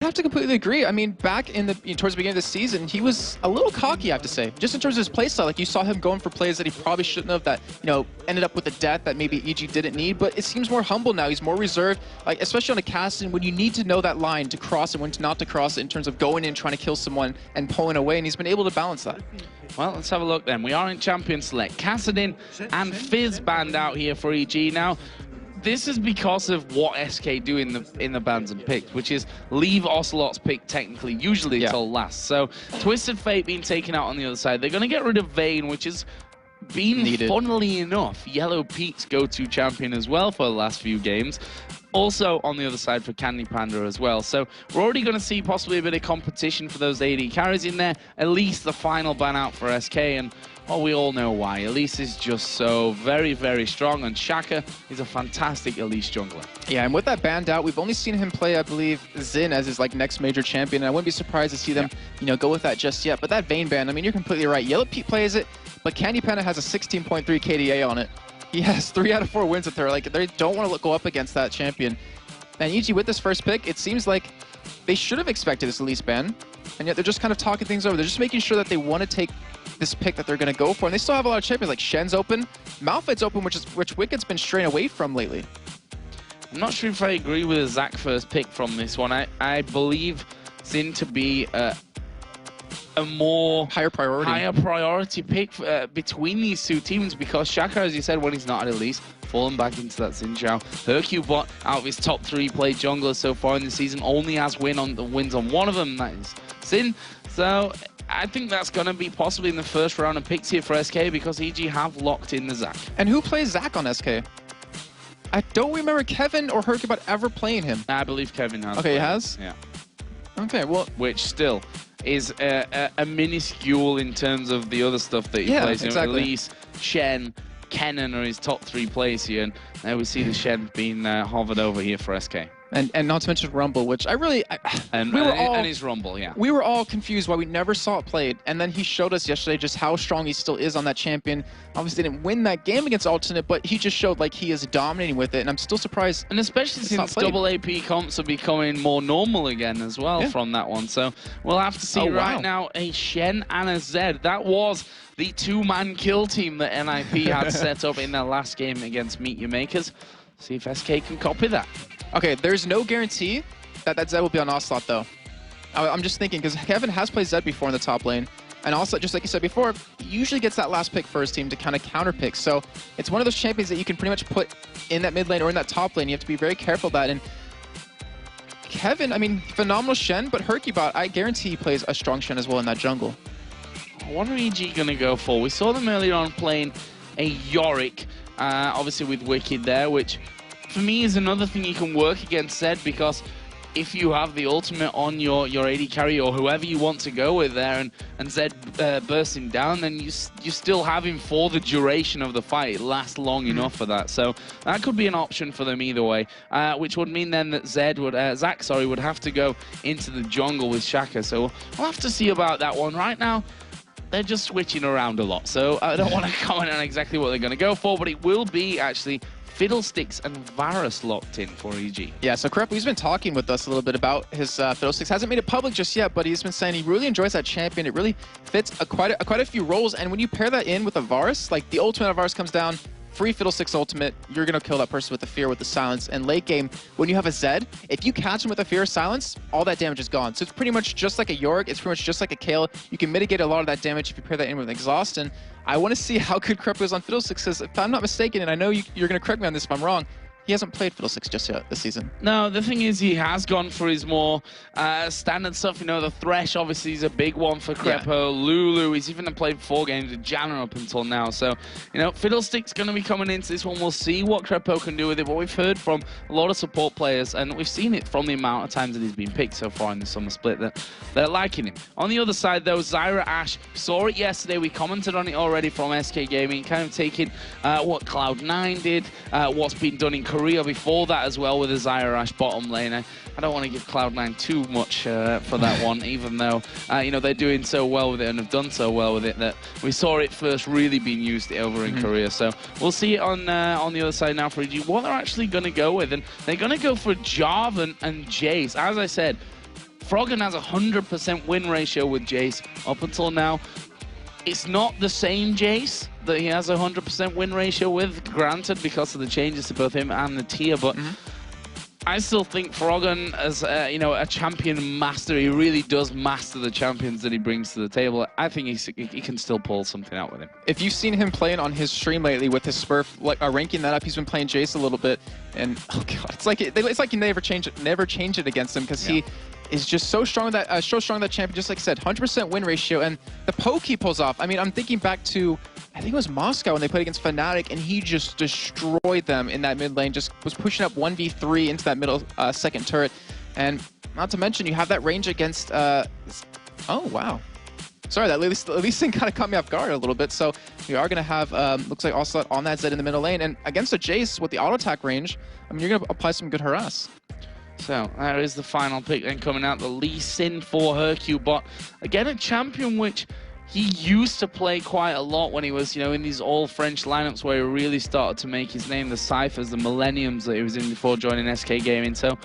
have to completely agree. I mean, back in the towards the beginning of the season, he was a little cocky, I have to say, just in terms of his playstyle. Like, you saw him going for plays that he probably shouldn't have, that, you know, ended up with a death that maybe EG didn't need. But it seems more humble now. He's more reserved, like, especially on a casting, when you need to know that line to cross and when not to cross it, in terms of going in, trying to kill someone and pulling away, and he's been able to balance that. Well, let's have a look then. We are in Champion Select. Kassadin and Fizz banned out here for EG. Now, this is because of what SK do in the bans and picks, which is leave Ocelote's pick technically, usually until last. So Twisted Fate being taken out on the other side. They're going to get rid of Vayne, which is been, funnily enough, Yellow Pete's go-to champion as well for the last few games. Also on the other side for Candy Panda as well. So we're already going to see possibly a bit of competition for those AD carries in there. At least the final ban out for SK, and well, we all know why. Elise is just so very, very strong, and Shaka is a fantastic Elise jungler. Yeah, and with that banned out, we've only seen him play, I believe, Xin as his next major champion, and I wouldn't be surprised to see them, you know, go with that just yet. But that Vayne ban, I mean, you're completely right. Yellow Pete plays it, but Candy Panda has a 16.3 KDA on it. He has 3 out of 4 wins with her. Like, they don't want to go up against that champion. And EG, with this first pick, it seems like they should have expected this Elise ban, and yet they're just kind of talking things over. They're just making sure that they want to take this pick that they're going to go for. And they still have a lot of champions, like Shen's open, Malphite's open, which Wicked's been straying away from lately. I'm not sure if I agree with the Zac first pick from this one. I believe Xin to be a more higher priority pick between these two teams, because Shaka, as you said, when he's not at Elise, fallen back into that Xin Zhao. Hercubot, out of his top 3 played junglers so far in the season, only has wins on one of them, that is Xin. So I think that's going to be possibly in the first round of picks here for SK, because EG have locked in the Zac. And who plays Zac on SK? I don't remember Kevin or Hercubot ever playing him. I believe Kevin has. Okay, he has? Yeah. Okay, well... Which still is a minuscule in terms of the other stuff that he plays. Exactly. Elise, Shen, Kennen are his top 3 players here, and there we see the Shen being hovered over here for SK. And not to mention Rumble, which and his Rumble, yeah. We were all confused why we never saw it played, and then he showed us yesterday just how strong he still is on that champion. Obviously didn't win that game against Alternate, but he just showed like he is dominating with it, and I'm still surprised. And especially since double AP comps are becoming more normal again as well from that one. So we'll have to see now a Shen and a Zed. That was the 2-man kill team that NIP had set up in their last game against Meet Your Makers. See if SK can copy that. Okay, there's no guarantee that Zed will be on Ocelote, though. I'm just thinking, because Kevin has played Zed before in the top lane, and also, just like you said before, he usually gets that last pick for his team to kind of counter pick. So it's one of those champions that you can pretty much put in that mid lane or in that top lane. You have to be very careful of that. And Kevin, I mean, phenomenal Shen, but Hercubot, I guarantee he plays a strong Shen as well in that jungle. What are EG going to go for? We saw them earlier on playing a Yorick, obviously with Wicked there, which for me is another thing you can work against Zed, because if you have the ultimate on your AD carry or whoever you want to go with there, and Zed bursting down, then you still have him for the duration of the fight. It lasts long enough for that. So that could be an option for them either way, which would mean then that Zac would have to go into the jungle with Shaka. So we'll have to see about that one. Right now, they're just switching around a lot, so I don't want to comment on exactly what they're going to go for, but it will be actually Fiddlesticks and Varus locked in for EG. Yeah, so Krep, he's been talking with us a little bit about his Fiddlesticks. Hasn't made it public just yet, but he's been saying he really enjoys that champion. It really fits quite a few roles, and when you pair that in with a Varus, like the ultimate of Varus comes down, free Fiddlesticks ultimate, you're going to kill that person with the fear, with the silence. And late game, when you have a Zed, if you catch him with a fear or silence, all that damage is gone. So it's pretty much just like a Yorick, it's pretty much just like a Kayle. You can mitigate a lot of that damage if you pair that in with Exhaust. And I want to see how good Krep is on Fiddlesticks, because if I'm not mistaken, and I know you're going to correct me on this if I'm wrong, he hasn't played Fiddlesticks just yet this season. No, the thing is, he has gone for his more standard stuff. You know, the Thresh obviously is a big one for Krepo. Yeah. Lulu, he's even played 4 games with Janna up until now. So, you know, Fiddlestick's going to be coming into this one. We'll see what Krepo can do with it. But we've heard from a lot of support players, and we've seen it from the amount of times that he's been picked so far in the summer split, that they're liking him. On the other side, though, Zyra Ashe, saw it yesterday. We commented on it already from SK Gaming, kind of taking what Cloud9 did, what's been done in Korea before that as well with the Zyra Ashe bottom lane. I don't want to give Cloud9 too much for that one, even though you know, they're doing so well with it and have done so well with it that we saw it first really being used over in Korea. So we'll see it on the other side now for EG, what they're actually going to go with. And they're going to go for Jarvan and Jace. As I said, Froggen has a 100% win ratio with Jace up until now. It's not the same Jace that he has a 100% win ratio with, granted, because of the changes to both him and the tier, but I still think Froggen, as you know, a champion master, he really does master the champions that he brings to the table. I think he can still pull something out with him. If you've seen him playing on his stream lately with his Smurf, like ranking that up, he's been playing Jace a little bit, and oh god, it's like you never change it against him, because he is just so strong that champion. Just like I said, 100% win ratio, and the poke he pulls off. I mean, I'm thinking back to, I think it was Moscow when they played against Fnatic, and he just destroyed them in that mid lane, just was pushing up 1v3 into that middle second turret. And not to mention, you have that range against, oh wow. Sorry, that Lee Sin kind of caught me off guard a little bit. So we are going to have, looks like Ocelote on that Zed in the middle lane. And against a Jace with the auto attack range, I mean, you're going to apply some good harass. So there is the final pick then coming out, the Lee Sin for Hercule bot. Again, a champion which he used to play quite a lot when he was, you know, in these all-French lineups where he really started to make his name, the Cyphers, the Millenniums that he was in before joining SK Gaming. So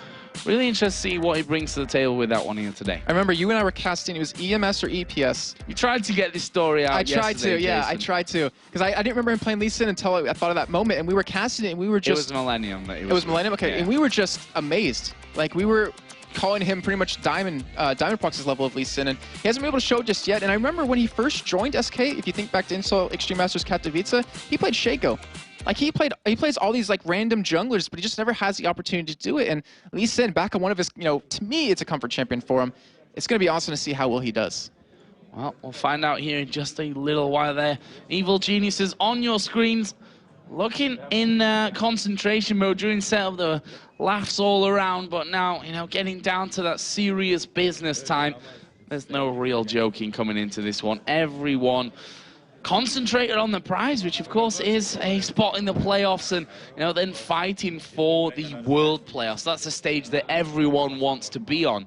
really interested to see what he brings to the table with that one here today. I remember you and I were casting, it was EMS or EPS. You tried to get this story out. I tried to, yeah, Jason. I tried to. Because I didn't remember him playing Lee Sin until I thought of that moment, and we were casting it, and we were just... It was Millennium. That he was it was Millennium? Okay, yeah. And we were just amazed. Like, we were calling him pretty much Diamond Proxy's level of Lee Sin, and he hasn't been able to show it just yet. And I remember when he first joined SK, if you think back to Insult Extreme Masters Katowice, he played Shaco. Like, he plays all these like random junglers, but he just never has the opportunity to do it. And Lee Sin, back on one of his, you know, to me, it's a comfort champion for him. It's going to be awesome to see how well he does. Well, we'll find out here in just a little while there. Evil Geniuses on your screens, looking in concentration mode during setup. The laughs all around, but now, you know, getting down to that serious business time. There's no real joking coming into this one. Everyone concentrated on the prize, which of course is a spot in the playoffs, and you know, then fighting for the world playoffs. That's a stage that everyone wants to be on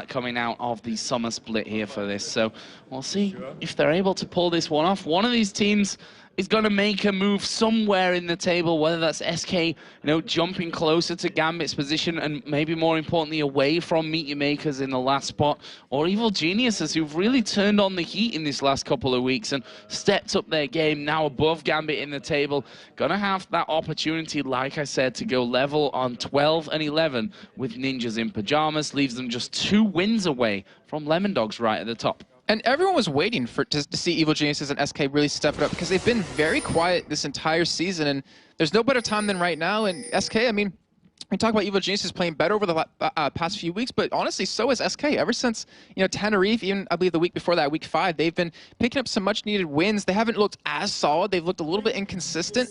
coming out of the summer split here for this. So we'll see if they're able to pull this one off. One of these teams is going to make a move somewhere in the table, whether that's SK, you know, jumping closer to Gambit's position and maybe more importantly away from Meet Your Makers in the last spot, or Evil Geniuses, who've really turned on the heat in this last couple of weeks and stepped up their game, now above Gambit in the table. Gonna have that opportunity, like I said, to go level on 12 and 11 with Ninjas in Pajamas, leaves them just 2 wins away from Lemon Dogs right at the top. And everyone was waiting to see Evil Geniuses and SK really step it up, because they've been very quiet this entire season, and there's no better time than right now. And SK, I mean, we talk about Evil Geniuses playing better over the past few weeks, but honestly, so has SK. Ever since, you know, Tenerife, even I believe the week before that, week 5, they've been picking up some much-needed wins. They haven't looked as solid. They've looked a little bit inconsistent,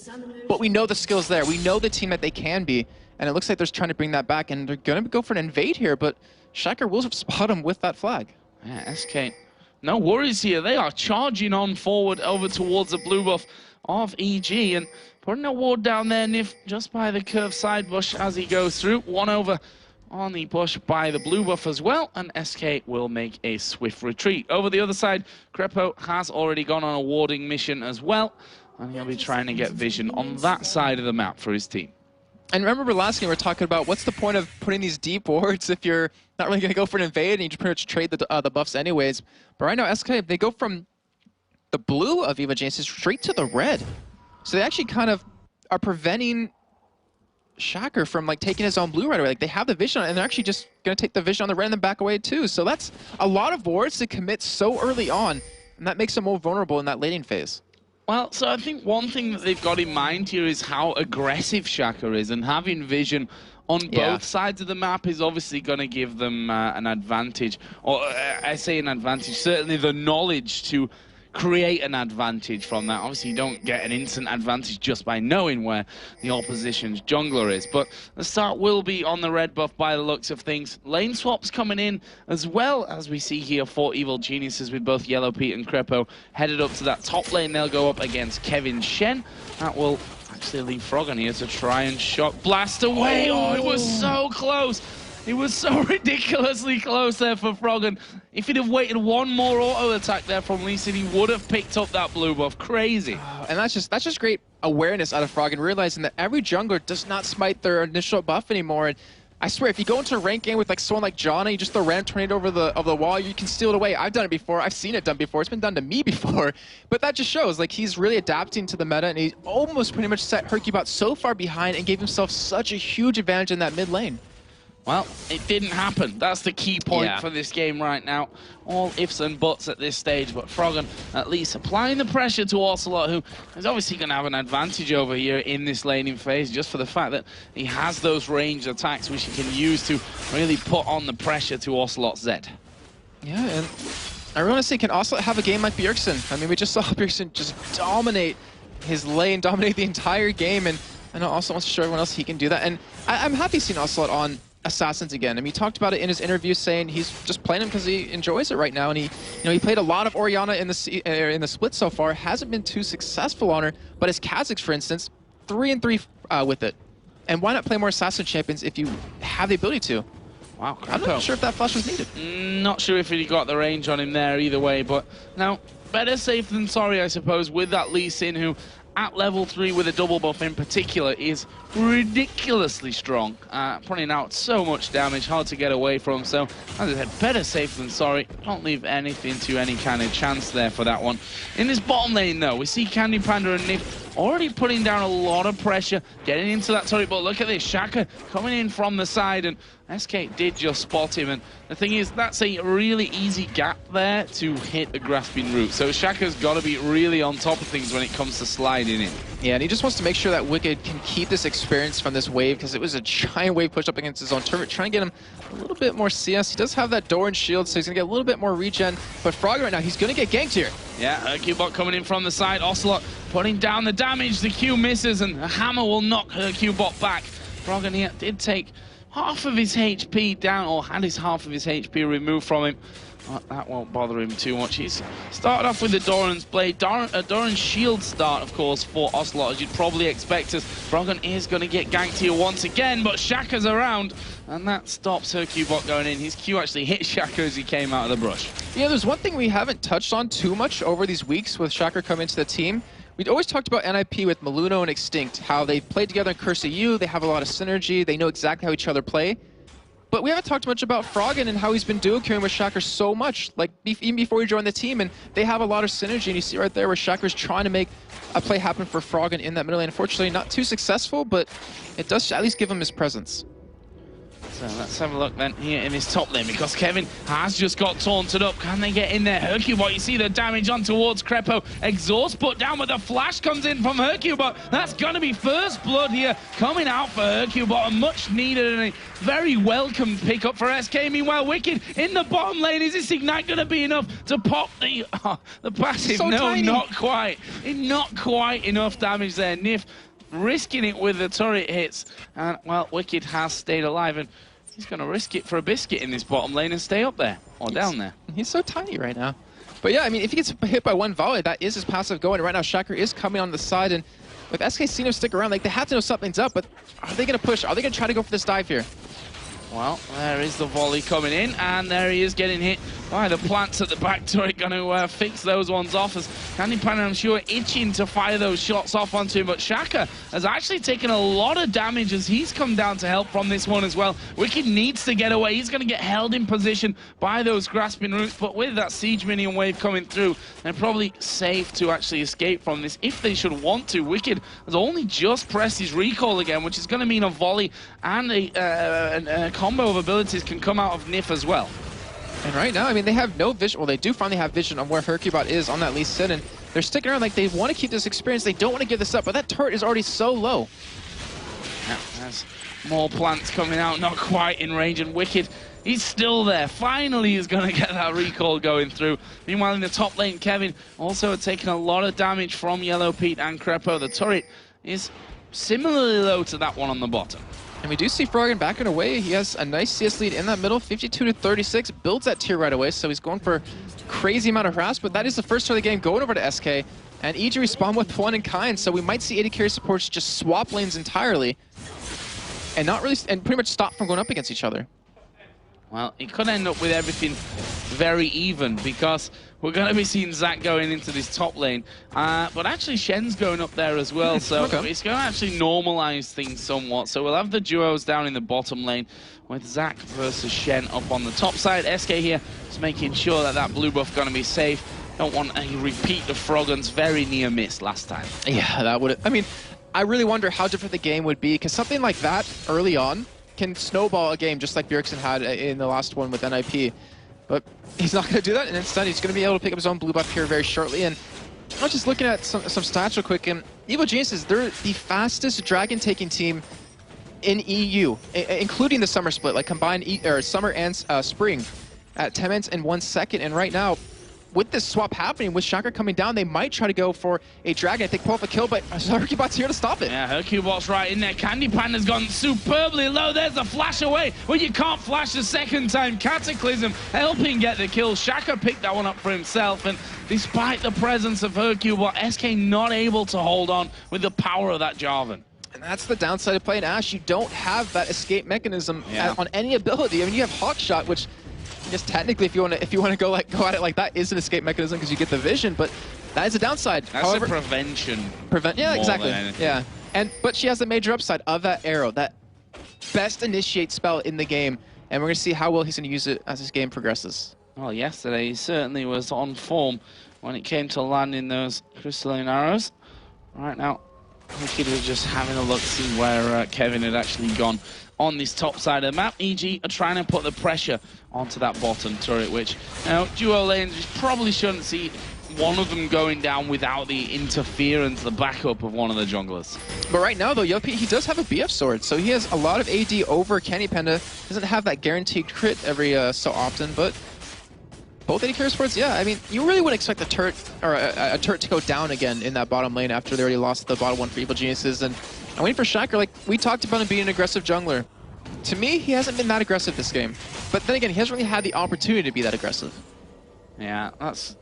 but we know the skill's there. We know the team that they can be, and it looks like they're trying to bring that back, and they're going to go for an invade here, but Shaker will spot him with that flag. Yeah, SK. No worries here. They are charging on forward over towards the blue buff of EG and putting a ward down there, Nif, just by the curved side bush as he goes through. One over on the bush by the blue buff as well, and SK will make a swift retreat. Over the other side, Crepo has already gone on a warding mission as well, and he'll be trying to get vision on that side of the map for his team. And remember last game we were talking about what's the point of putting these deep wards if you're not really going to go for an invade and you just pretty much trade the buffs anyways. But right now SK, they go from the blue of Evil Geniuses straight to the red. So they actually kind of are preventing Shaker from like taking his own blue right away. Like they have the vision and they're actually just going to take the vision on the red and then back away too. So that's a lot of wards to commit so early on, and that makes them more vulnerable in that laning phase. Well, so I think one thing that they've got in mind here is how aggressive Shaker is, and having vision on both sides of the map is obviously going to give them an advantage. Or I say an advantage, certainly the knowledge to create an advantage from that. Obviously, you don't get an instant advantage just by knowing where the opposition's jungler is. But the start will be on the red buff by the looks of things. Lane swaps coming in as well, as we see here for Evil Geniuses with both Yellow Pete and Crepo headed up to that top lane. They'll go up against Kevin Shen. That will actually leave Froggen here to try and shot blast away. Oh, it was so close. It was so ridiculously close there for Froggen. If he'd have waited one more auto attack there from Lee Sin, he would have picked up that blue buff. Crazy. And that's just great awareness out of Froggen, realizing that every jungler does not smite their initial buff anymore. And I swear, if you go into a rank game with like someone like John and you just throw random tornado over the wall, you can steal it away. I've done it before. I've seen it done before. It's been done to me before. But that just shows like he's really adapting to the meta, and he almost pretty much set Hercubot so far behind and gave himself such a huge advantage in that mid lane. Well, it didn't happen. That's the key point for this game right now. All ifs and buts at this stage, but Froggen at least applying the pressure to Ocelote, who is obviously going to have an advantage over here in this laning phase, just for the fact that he has those ranged attacks which he can use to really put on the pressure to Ocelote's Zed. Yeah, and I really want to say, can Ocelote have a game like Bjergsen? I mean, we just saw Bjergsen just dominate his lane, dominate the entire game, and I know Ocelote wants to show everyone else he can do that. And I'm happy seeing Ocelote on Assassins again. I mean, he talked about it in his interview, saying he's just playing him because he enjoys it right now. And he played a lot of Orianna in the split so far. Hasn't been too successful on her, but his Kha'Zix, for instance, 3-3 with it. And why not play more Assassin champions if you have the ability to? Wow, I'm not sure if that flash was needed. Not sure if he got the range on him there either way, but now better safe than sorry, I suppose, with that Lee Sin, who at level 3 with a double buff in particular is ridiculously strong, putting out so much damage, hard to get away from. So as I said, better safe than sorry. Don't leave anything to any kind of chance there for that one. In this bottom lane though, we see Candy Panda and Nif already putting down a lot of pressure, getting into that turret, but look at this, Shaka coming in from the side, and SK did just spot him, and the thing is, that's a really easy gap there to hit the grasping root. So Shaka's got to be really on top of things when it comes to sliding in. Yeah, and he just wants to make sure that Wicked can keep this experience from this wave, because it was a giant wave pushed up against his own turret, trying to get him a little bit more CS. He does have that door and shield, so he's going to get a little bit more regen, but Froggen right now, he's going to get ganked here. Yeah, Hercubot coming in from the side, Ocelote putting down the damage, the Q misses, and a hammer will knock Hercubot back. Froggen here did take half of his HP down, or had his half of his HP removed from him. But that won't bother him too much. He's started off with the Doran's Blade. Doran's Shield start, of course, for Ocelote, as you'd probably expect, as Froggen is going to get ganked here once again, but Shaka's around, and that stops Hercubot going in. His Q actually hit Shaka as he came out of the brush. Yeah, there's one thing we haven't touched on too much over these weeks with Shaka coming into the team. We'd always talked about NIP with Maluno and Extinct, how they played together in Curse of You, they have a lot of synergy, they know exactly how each other play. But we haven't talked much about Froggen and how he's been duo queuing with Shaka so much, like even before he joined the team, and they have a lot of synergy, and you see right there where Shaka's trying to make a play happen for Froggen in that middle lane. Unfortunately, not too successful, but it does at least give him his presence. So let's have a look then here in his top lane, because Kevin has just got taunted up. Can they get in there? Hercubot, you see the damage on towards Crepo. Exhaust put down, but the flash comes in from Hercubot. That's going to be first blood here coming out for Hercubot. A much needed and a very welcome pickup for SK. Meanwhile, Wicked in the bottom lane. Is this Ignite going to be enough to pop the passive? So no, tiny. not quite. Not quite enough damage there. Nif risking it with the turret hits, and well, Wicked has stayed alive, and he's going to risk it for a biscuit in this bottom lane and stay up there or down there. He's so tiny right now. But yeah, I mean, if he gets hit by one volley, that is his passive going. Right now, Shaka is coming on the side, and with SK seeing him stick around, like, they have to know something's up, but are they going to push? Are they going to try to go for this dive here? Well, there is the volley coming in, and there he is getting hit by the plants at the back turret. Going to fix those ones off, as Candy Panda, I'm sure, itching to fire those shots off onto him. But Shaka has actually taken a lot of damage as he's come down to help from this one as well. Wicked needs to get away. He's going to get held in position by those grasping roots, but with that siege minion wave coming through, they're probably safe to actually escape from this if they should want to. Wicked has only just pressed his recall again, which is going to mean a volley and a combo of abilities can come out of Nif as well. And right now, I mean, they have no vision. Well, they do finally have vision on where Hercubot is on that Lee Sin, and they're sticking around like they want to keep this experience. They don't want to give this up, but that turret is already so low. Yeah, there's more plants coming out, not quite in range, and Wicked, he's still there. Finally, he's going to get that recall going through. Meanwhile, in the top lane, Kevin also had taken a lot of damage from Yellow Pete and Crepo. The turret is similarly low to that one on the bottom. And we do see Froggen backing away. He has a nice CS lead in that middle, 52-36, builds that tier right away, so he's going for a crazy amount of harass, but that is the first turn of the game going over to SK, and EG respawn with one in kind, so we might see AD carry supports just swap lanes entirely, and not really, and pretty much stop from going up against each other. Well, he could end up with everything very even, because we're going to be seeing Zach going into this top lane. But actually, Shen's going up there as well, so it's going to actually normalize things somewhat. So we'll have the duos down in the bottom lane with Zach versus Shen up on the top side. SK here is making sure that that blue buff going to be safe. Don't want a repeat of Froggen's very near miss last time. Yeah, that would... I mean, I really wonder how different the game would be, because something like that early on can snowball a game just like Bjergsen had in the last one with NIP. But he's not going to do that, and instead he's going to be able to pick up his own blue buff here very shortly. And I was just looking at some stats real quick, and Evil Geniuses, they're the fastest dragon-taking team in EU, including the summer split, like combined summer and spring at 10 minutes and 1 second. And right now, with this swap happening, with Shaka coming down, they might try to go for a dragon. I think pull off a kill, but Hercubot's here to stop it. Yeah, Hercubot's right in there. Candy Panda's gone superbly low. There's the flash away. Well, you can't flash the second time. Cataclysm helping get the kill. Shaka picked that one up for himself, and despite the presence of Hercubot, SK not able to hold on with the power of that Jarvan. And that's the downside of playing Ashe. You don't have that escape mechanism on any ability. I mean, you have Hawkshot, which... I guess technically, if you want to go at it like that, is an escape mechanism because you get the vision, but that is a downside. That's a prevention. Yeah, exactly. Yeah, but she has the major upside of that arrow, that best initiate spell in the game, and we're gonna see how well he's gonna use it as this game progresses. Well, yesterday he certainly was on form when it came to landing those crystalline arrows. Right now, Wicked was just having a look to see where Kevin had actually gone on this top side of the map. EG are trying to put the pressure onto that bottom turret, which, you know, duo lanes probably shouldn't see one of them going down without the interference, the backup of one of the junglers. But right now, though, Yopi, he does have a BF sword, so he has a lot of AD over Candy Panda. Doesn't have that guaranteed crit every so often, but both AD carry swords, yeah. I mean, you really wouldn't expect a turret or a turret to go down again in that bottom lane after they already lost the bottom one for Evil Geniuses. And I'm waiting for Shaka. Like, we talked about him being an aggressive jungler. To me, he hasn't been that aggressive this game. But then again, he hasn't really had the opportunity to be that aggressive. Yeah, that's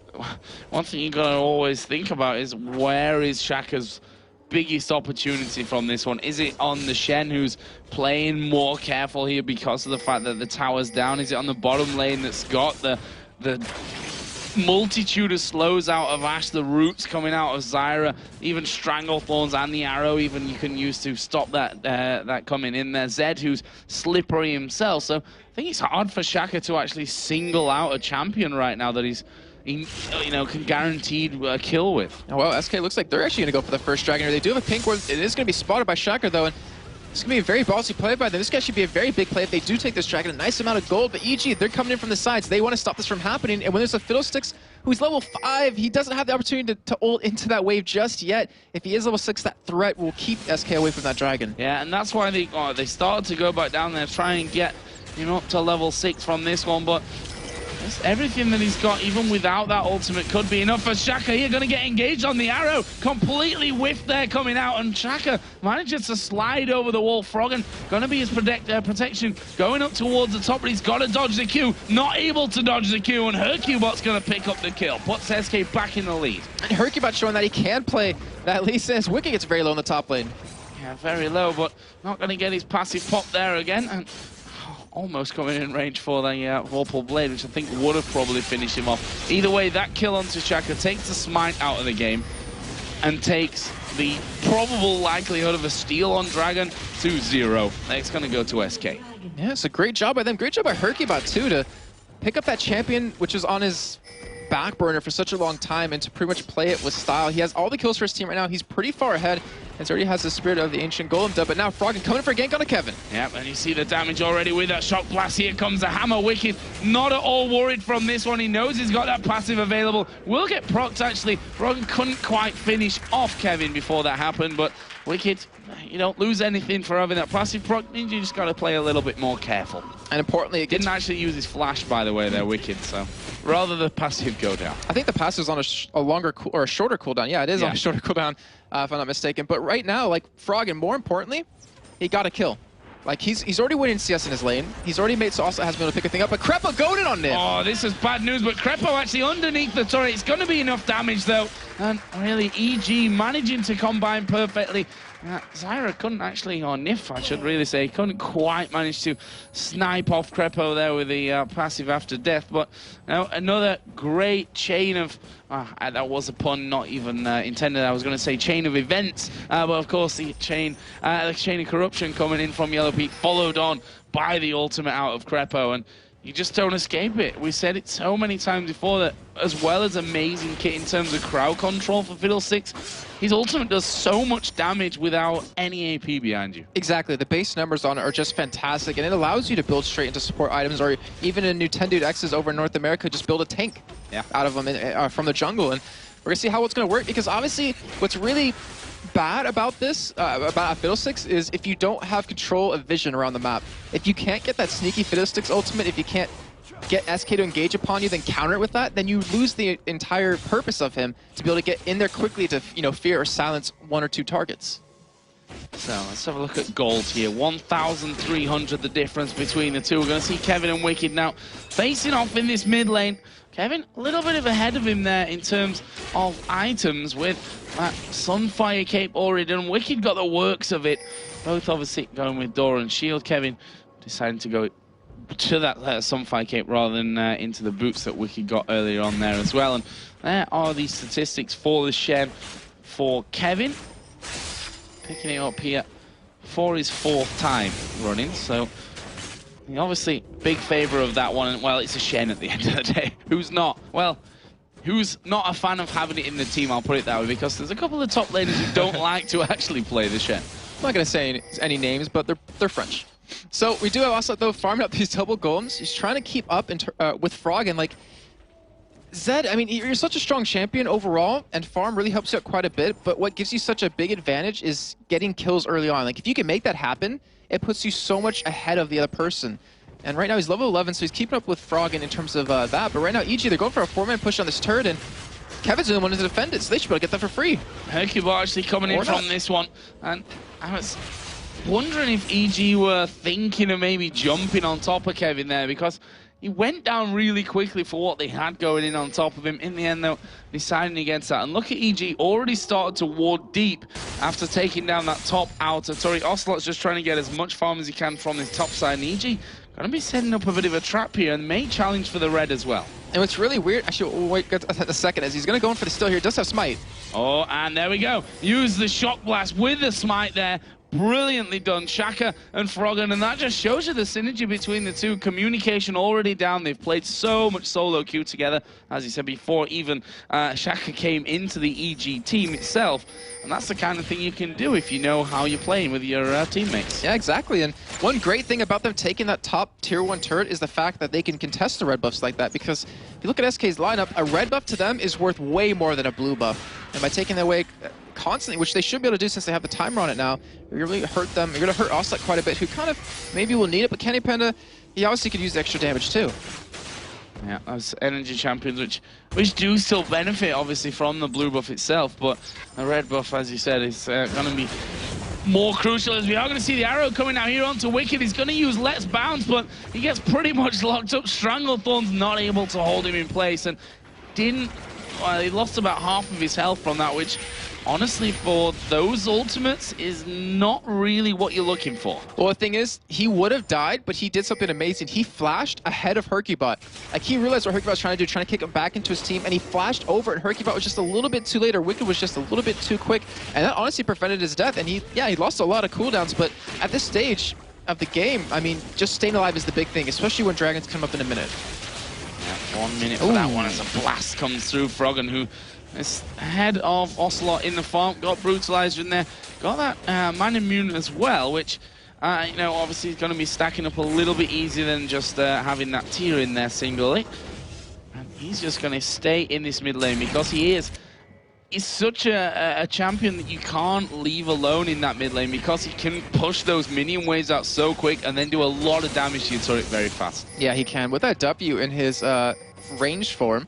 one thing you gotta always think about is where is Shaka's biggest opportunity from this one? Is it on the Shen, who's playing more careful here because of the fact that the tower's down? Is it on the bottom lane that's got the multitude of slows out of Ashe, the roots coming out of Zyra, even Stranglethorns and the arrow even you can use to stop that coming in there. Zed, who's slippery himself. So I think it's hard for Shaka to actually single out a champion right now that he's, you know, can guaranteed a kill with. Oh, well, SK looks like they're actually going to go for the first dragon. They do have a pink ward. It is going to be spotted by Shaka, though, and it's going to be a very ballsy play by them. This guy should be a very big play if they do take this dragon. A nice amount of gold, but EG, they're coming in from the sides. They want to stop this from happening, and when there's a Fiddlesticks who's level 5, he doesn't have the opportunity to ult into that wave just yet. If he is level 6, that threat will keep SK away from that dragon. Yeah, and that's why they started to go back down there, try and get, you know, up to level 6 from this one, but everything that he's got, even without that ultimate, could be enough for Shaka here. Going to get engaged on the arrow. Completely whiffed there coming out, and Shaka manages to slide over the wall. Froggen going to be his protection going up towards the top, but he's got to dodge the Q. Not able to dodge the Q, and Hercubot's going to pick up the kill. Puts SK back in the lead. And Hercubot showing that he can play that Lee Sin's Wicked gets very low in the top lane. Yeah, very low, but not going to get his passive pop there again. And almost coming in range for the Vorpal Blade, which I think would have probably finished him off. Either way, that kill onto Shaka takes the smite out of the game and takes the probable likelihood of a steal on Dragon to 0. It's going to go to SK. Yeah, it's a great job by them. Great job by Hercubot, too, to pick up that champion, which is on his back burner for such a long time, and to pretty much play it with style. He has all the kills for his team right now. He's pretty far ahead, and already has the spirit of the ancient golem dub, but now Froggen coming for a gank on a Kevin. Yep, and you see the damage already with that shock blast. Here comes the hammer. Wicked not at all worried from this one. He knows he's got that passive available. Will get procced, actually. Froggen couldn't quite finish off Kevin before that happened, but Wicked, you don't lose anything for having that passive proc. You just got to play a little bit more careful. And importantly, it didn't actually use his flash, by the way, there, Wicked, so rather the passive go down. I think the passive is on a longer or a shorter cooldown. Yeah, it is on a shorter cooldown, if I'm not mistaken. But right now, like Froggen, more importantly, he got a kill. Like, he's already winning CS in his lane. He's already made, so also has been able to pick a thing up. But Krepo goaded on Nim. Oh, this is bad news, but Krepo actually underneath the turret. It's going to be enough damage, though. And really, EG managing to combine perfectly. Zyra couldn't actually, or Nif I should really say, couldn't quite manage to snipe off Crepo there with the passive after death. But another great chain of, that was a pun, not even intended. I was going to say chain of events, but of course the chain of corruption coming in from Yellow Peak, followed on by the ultimate out of Crepo, and you just don't escape it. We said it so many times before that as well as amazing kit in terms of crowd control for Fiddlesticks, his ultimate does so much damage without any AP behind you. Exactly. The base numbers on it are just fantastic, and it allows you to build straight into support items, or even in new 10 Dude X's over in North America, just build a tank out of them from the jungle. And we're going to see how it's going to work, because obviously what's really bad about this, about Fiddlesticks, is if you don't have control of vision around the map. If you can't get that sneaky Fiddlesticks ultimate, if you can't get SK to engage upon you, then counter it with that, then you lose the entire purpose of him to be able to get in there quickly to, fear or silence one or two targets. So let's have a look at gold here. 1,300 the difference between the two. We're going to see Kevin and Wicked now facing off in this mid lane. Kevin a little bit of ahead of him there in terms of items with that Sunfire Cape already done. Wicked got the works of it. Both obviously going with Dora and Shield. Kevin deciding to go to that Sunfire Cape rather than into the boots that Wicked got earlier on there as well. And there are the statistics for the Shen for Kevin. Picking it up here for his 4th time running, so he obviously big favour of that one. Well, it's a Shen at the end of the day. Who's not? Well, who's not a fan of having it in the team, I'll put it that way, because there's a couple of top laners who don't like to actually play the Shen. I'm not going to say any names, but they're French. So we do have Ocelote, though, farming up these double golems. He's trying to keep up with Frog, and like Zed, I mean, you're such a strong champion overall, and farm really helps you out quite a bit, but what gives you such a big advantage is getting kills early on. Like, if you can make that happen, it puts you so much ahead of the other person. And right now he's level 11, so he's keeping up with Frog in terms of that, but right now EG, they're going for a 4-man push on this turret, and Kevin's the one to defend it, so they should be able to get that for free. Hercule actually coming in from this one, and I was wondering if EG were thinking of maybe jumping on top of Kevin there, because he went down really quickly for what they had going in on top of him. In the end, though, deciding against that. And look at EG, already started to ward deep after taking down that top outer turret. Ocelote's just trying to get as much farm as he can from his top side. And EG going to be setting up a bit of a trap here, and may challenge for the red as well. And what's really weird, actually, we'll wait a second, as he's going to go in for the steal here. He does have Smite. Oh, and there we go. Use the Shock Blast with the Smite there. Brilliantly done, Shaka and Froggen, and that just shows you the synergy between the two. Communication already down. They've played so much solo queue together, as you said before, even Shaka came into the EG team itself, and that's the kind of thing you can do if you know how you're playing with your teammates. Yeah, exactly, and one great thing about them taking that top tier 1 turret is the fact that they can contest the red buffs like that, because if you look at SK's lineup, a red buff to them is worth way more than a blue buff, and by taking that away constantly, which they should be able to do since they have the timer on it now, you're really hurt them. You're going to hurt Ocelote quite a bit, who kind of maybe will need it, but Kenny Panda, he obviously could use the extra damage too. Yeah, as energy champions, which do still benefit obviously from the blue buff itself, but the red buff, as you said, is going to be more crucial, as we are going to see the arrow coming out here onto Wicked. He's going to use Let's Bounce, but he gets pretty much locked up. Stranglethorn's not able to hold him in place, and he lost about half of his health from that, which honestly, for those ultimates, is not really what you're looking for. Well, the thing is, he would have died, but he did something amazing. He flashed ahead of Hercubot. Like, he realized what Hercubot was trying to do, trying to kick him back into his team, and he flashed over, and Hercubot was just a little bit too late, or Wicked was just a little bit too quick, and that honestly prevented his death. And he lost a lot of cooldowns, but at this stage of the game, I mean, just staying alive is the big thing, especially when dragons come up in a minute. Yeah, 1 minute for that one as a blast comes through. Froggen, who is ahead of Ocelote in the farm, got brutalized in there, got that man immune as well, which obviously is going to be stacking up a little bit easier than just having that tier in there singly. And he's just going to stay in this mid lane because he's such a champion that you can't leave alone in that mid lane, because he can push those minion waves out so quick and then do a lot of damage to your turret very fast. Yeah, he can. With that W in his ranged for him.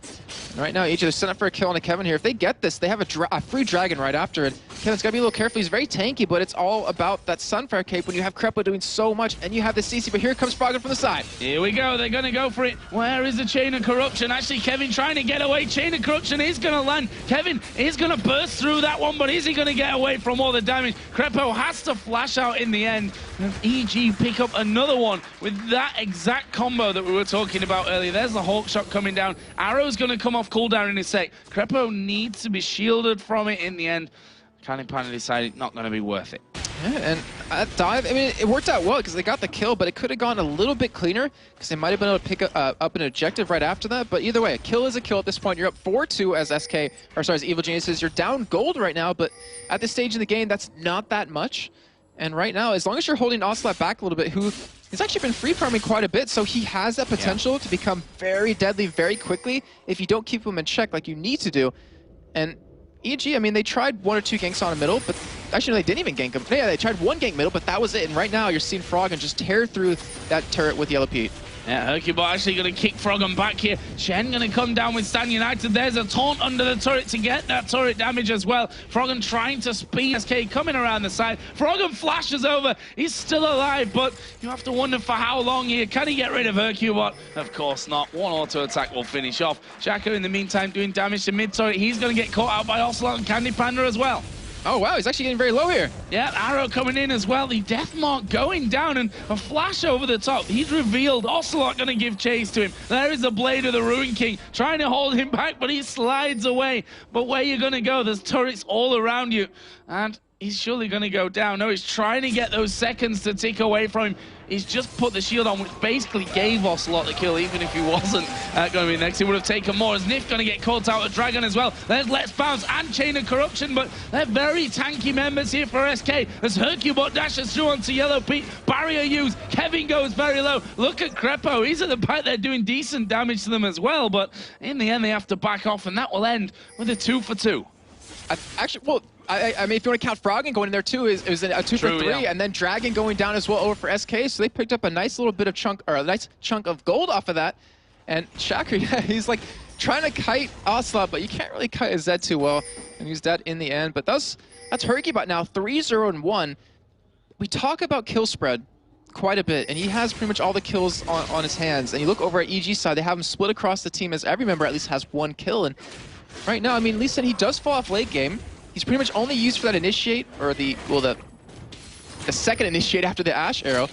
And right now, EG, they're setting up for a kill on a Kevin here. If they get this, they have a free dragon right after it. Kevin's got to be a little careful. He's very tanky, but it's all about that Sunfire Cape when you have Krepo doing so much, and you have the CC. But here comes Froggen from the side. Here we go. They're going to go for it. Where is the Chain of Corruption? Actually, Kevin trying to get away. Chain of Corruption is going to land. Kevin is going to burst through that one, but is he going to get away from all the damage? Krepo has to flash out in the end. And EG pick up another one with that exact combo that we were talking about earlier. There's the Hawk shot coming down. Arrow's going to come off cooldown in a sec. Krepo needs to be shielded from it in the end. Candypanda decided not going to be worth it. Yeah, and that dive, I mean, it worked out well because they got the kill, but it could have gone a little bit cleaner because they might have been able to pick up an objective right after that. But either way, a kill is a kill at this point. You're up 4-2 as Evil Geniuses. You're down gold right now, but at this stage in the game, that's not that much. And right now, as long as you're holding Ocelote back a little bit, who has actually been free farming quite a bit, so he has that potential to become very deadly very quickly if you don't keep him in check like you need to do. And EG, I mean, they tried 1 or 2 ganks on a middle, but actually no, they didn't even gank him. Yeah, they tried 1 gank middle, but that was it. And right now, you're seeing Froggen just tear through that turret with Yellow Pete. Yeah, Hercubot actually going to kick Froggen back here. Shen going to come down with Stan United. There's a taunt under the turret to get that turret damage as well. Froggen trying to speed SK coming around the side. Froggen flashes over. He's still alive, but you have to wonder for how long here. Can he get rid of Hercubot? Of course not. One auto attack will finish off. Shaka in the meantime doing damage to mid turret. He's going to get caught out by Ocelote and Candypanda as well. Oh, wow, he's actually getting very low here. Yeah, Arrow coming in as well. The Death Mark going down and a flash over the top. He's revealed. Ocelote going to give chase to him. There is the Blade of the Ruin King trying to hold him back, but he slides away. But where you going to go? There's turrets all around you. And he's surely going to go down. No, he's trying to get those seconds to tick away from him. He's just put the shield on, which basically gave Ocelote the kill, even if he wasn't going to be next. He would have taken more. As Nif going to get caught out with Dragon as well. There's Let's Bounce and Chain of Corruption, but they're very tanky members here for SK. As Hercubot dashes through onto Yellow Pete. Barrier used. Kevin goes very low. Look at Krepo. He's at the back there doing decent damage to them as well, but in the end, they have to back off, and that will end with a 2-for-2. I mean, if you want to count Froggen going in there too, it was a 2-for-3, yeah. And then Dragon going down as well over for SK, so they picked up a nice little bit of chunk, or a nice chunk of gold off of that. And Shaka, yeah, he's like trying to kite Ocelote, but you can't really kite his Zed too well, and he's dead in the end. But that's Hercubot now, 3-0-1. We talk about kill spread quite a bit, and he has pretty much all the kills on his hands. And you look over at EG side, they have him split across the team as every member at least has 1 kill. And right now, I mean, Lee said he does fall off late game. He's pretty much only used for that initiate, or the second initiate after the Ash arrow.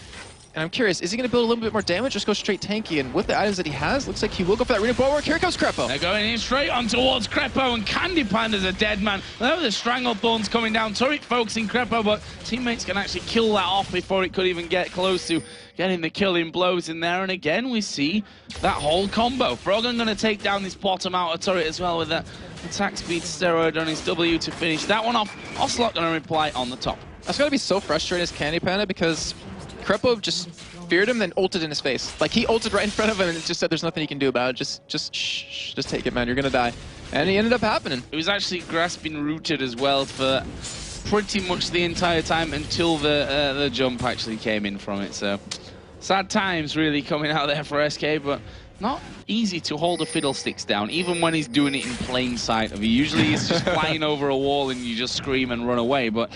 And I'm curious, is he going to build a little bit more damage or just go straight tanky? And with the items that he has, looks like he will go for that Runic Bulwark. Here comes Krepo. They're going in straight on towards Krepo, and Candypanda's a dead man. There were the Stranglethorns coming down, turret focusing Krepo, but teammates can actually kill that off before it could even get close to getting the killing blows in there. And again, we see that whole combo. Froggen going to take down this bottom outer turret as well with that attack speed steroid on his W to finish that one off. Ocelote going to reply on the top. That's got to be so frustrating as Candypanda because Krepo just feared him, then ulted in his face. Like, he ulted right in front of him and just said there's nothing he can do about it. Just take it, man. You're going to die. And he ended up happening. It was actually grasping rooted as well for pretty much the entire time until the jump actually came in from it. So, sad times really coming out there for SK, but not easy to hold the fiddlesticks down, even when he's doing it in plain sight of you. Usually he's just flying over a wall and you just scream and run away, but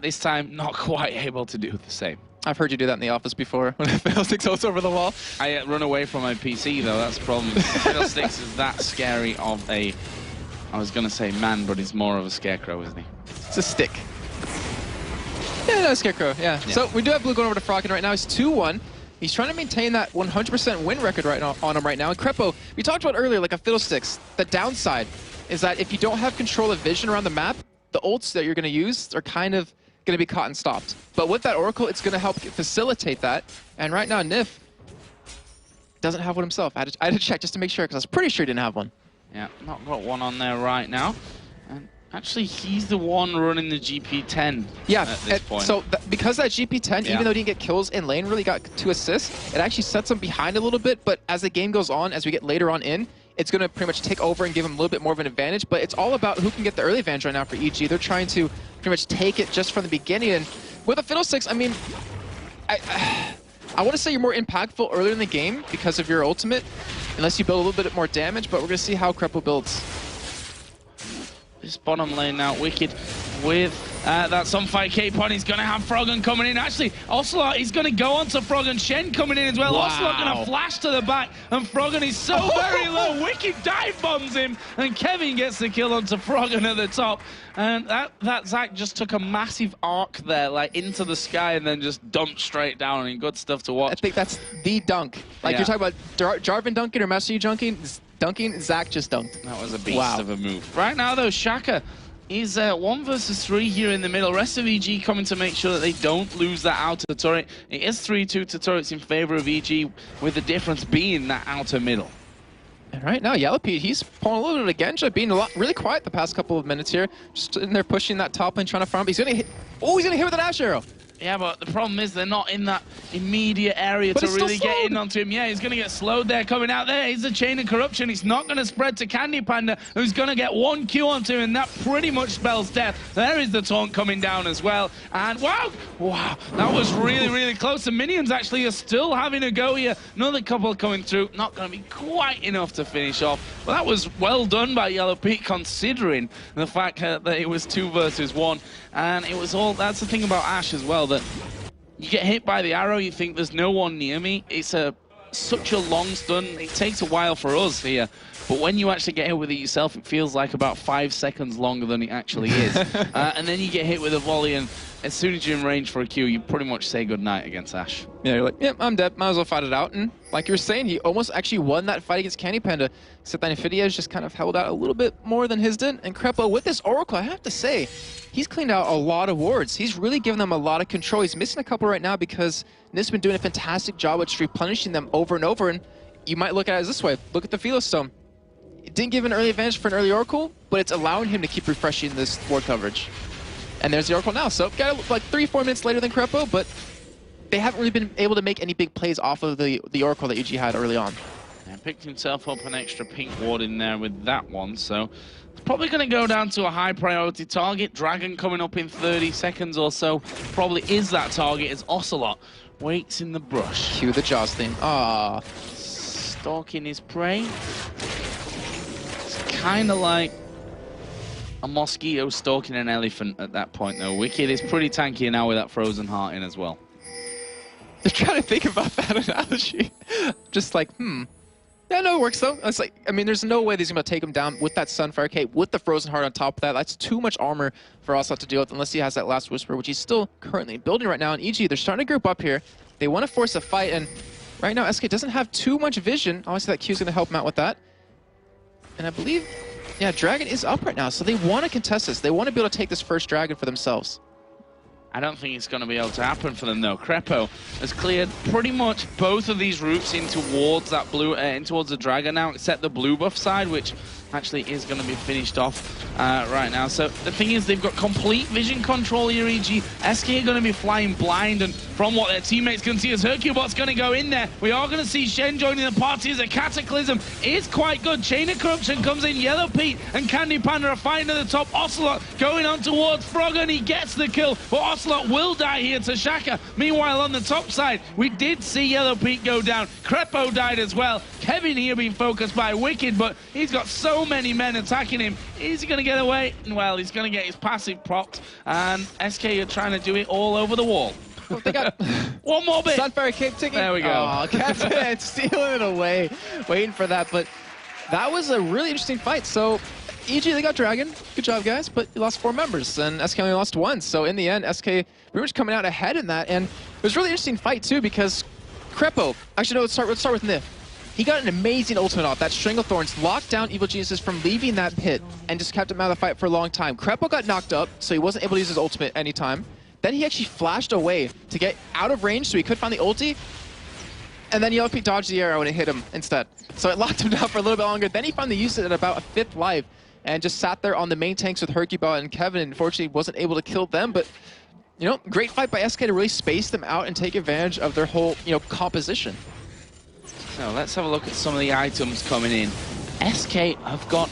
this time not quite able to do the same. I've heard you do that in the office before, when fiddlesticks goes over the wall. I run away from my PC though, that's the problem. Fiddlesticks is that scary of a, I was going to say man, but he's more of a scarecrow, isn't he? It's a stick. Yeah, no, scarecrow, yeah. So we do have Blue going over to Froggen right now. He's 2-1. He's trying to maintain that 100% win record right now on him right now. And Krepo, we talked about earlier, like a Fiddlesticks, the downside is that if you don't have control of vision around the map, the ults that you're going to use are kind of going to be caught and stopped. But with that Oracle, it's going to help facilitate that. And right now, Nif doesn't have one himself. I had to check just to make sure, because I was pretty sure he didn't have one. Yeah, not got one on there right now. And actually, he's the one running the GP10 at this point. So because that GP10, even though he didn't get kills in lane, really got 2 assists, it actually sets him behind a little bit. But as the game goes on, as we get later on in, it's going to pretty much take over and give him a little bit more of an advantage. But it's all about who can get the early advantage right now for EG. They're trying to pretty much take it just from the beginning. And with a Fiddlesticks, I mean, I want to say you're more impactful earlier in the game because of your ultimate. unless you build a little bit more damage, but we're going to see how Krepo builds. This bottom lane now, Wicked with that Sunfire Cape on. He's going to have Froggen coming in. Actually, Ocelote is going to go on to Froggen. Shen coming in as well. Wow. Ocelote going to flash to the back, and Froggen is so very low. Wicked dive bombs him, and Kevin gets the kill onto Froggen at the top. And that Zach just took a massive arc there, like into the sky, and then just dumped straight down. And good stuff to watch. I think that's the dunk. Like you're talking about Jarvan dunking or Master Yi dunking, Zach just dunked. That was a beast of a move. Right now, though, Shaka is 1 versus 3 here in the middle. Rest of EG coming to make sure that they don't lose that outer turret. It is 3-2 to turrets in favor of EG, with the difference being that outer middle. And right now, YellowPete, he's pulling a little bit of Genja, being really quiet the past couple of minutes here. Just in there pushing that top lane, trying to farm. He's going to hit. Oh, he's going to hit with an Ash Arrow. Yeah, but the problem is they're not in that immediate area to really get in onto him. Yeah, he's going to get slowed there coming out there. He's a chain of corruption. He's not going to spread to Candy Panda, who's going to get 1 Q onto him, and that pretty much spells death. There is the taunt coming down as well. And wow, that was really, really close. The minions actually are still having a go here. Another couple coming through. Not going to be quite enough to finish off. But that was well done by YellowPete, considering the fact that it was 2 versus 1. And it was all, that's the thing about Ashe as well, that you get hit by the arrow, you think there's no one near me. It's such a long stun. It takes a while for us here. But when you actually get hit with it yourself, it feels like about 5 seconds longer than it actually is. And then you get hit with a volley, and as soon as you're in range for a Q, you pretty much say goodnight against Ashe. Yeah, you're like, yep, I'm dead. Might as well fight it out. And like you were saying, he almost actually won that fight against Candy Panda. Except that Infidia's just kind of held out a little bit more than his did. And Krepo, with this Oracle, I have to say, he's cleaned out a lot of wards. He's really given them a lot of control. He's missing a couple right now because Nist's been doing a fantastic job with just replenishing them over and over. And you might look at it as this way. Look at the Philo Stone. It didn't give an early advantage for an early Oracle, but it's allowing him to keep refreshing this ward coverage. And there's the Oracle now. So got like 3-4 minutes later than Krepo, but they haven't really been able to make any big plays off of the Oracle that EG had early on. And picked himself up an extra pink ward in there with that one, so it's probably going to go down to a high priority target. Dragon coming up in 30 seconds or so probably is that target as Ocelote waits in the brush. Cue the jostling. Ah, stalking his prey. It's kind of like a mosquito stalking an elephant at that point, though. Wicked is pretty tanky now with that frozen heart in as well. I'm trying to think about that analogy. Just like, Yeah, no, it works though. It's like, I mean, there's no way he's going to take him down with that Sunfire Cape, with the Frozen Heart on top of that. That's too much armor for Ocelote to deal with, unless he has that Last Whisper, which he's still currently building right now. And EG, they're starting to group up here. They want to force a fight, and right now SK doesn't have too much vision. Obviously, that Q's going to help him out with that. And I believe, yeah, Dragon is up right now, so they want to contest this. They want to be able to take this first Dragon for themselves. I don't think it's going to be able to happen for them, though. Krepo has cleared pretty much both of these routes in towards that blue, in towards the Dragon now, except the blue buff side, which actually is going to be finished off right now. So the thing is, they've got complete vision control here, EG. SK are going to be flying blind, and from what their teammates can see, as Hercubot's going to go in there, we are going to see Shen joining the party as a Cataclysm is quite good. Chain of Corruption comes in, YellowPete and Candy Panda are fighting at the top. Ocelote going on towards Froggen, he gets the kill, but Ocelote will die here to Shaka. Meanwhile, on the top side, we did see YellowPete go down. Krepo died as well. Kevin here being focused by Wicked, but he's got so many men attacking him. Is he going to get away? Well, he's going to get his passive propped, and SK are trying to do it all over the wall. They got one more bit. Sunfire Cape ticking. There we go. Oh, Captain stealing it away, waiting for that. But that was a really interesting fight. So EG, they got Dragon. Good job, guys. But you lost 4 members, and SK only lost 1. So in the end, SK pretty much coming out ahead in that. And it was a really interesting fight too, because Krepo. Actually, no. Let's start with Nif. He got an amazing ultimate off. That Strangle Thorns locked down Evil Geniuses from leaving that pit and just kept him out of the fight for a long time. Krepo got knocked up, so he wasn't able to use his ultimate anytime. Then he actually flashed away to get out of range so he could find the ulti. And then YellowPete dodged the arrow and it hit him instead. So it locked him down for a little bit longer. Then he finally used it at about a 5th life and just sat there on the main tanks with Hercubot and Kevin. Unfortunately, wasn't able to kill them. But, you know, great fight by SK to really space them out and take advantage of their whole, composition. So let's have a look at some of the items coming in. SK have got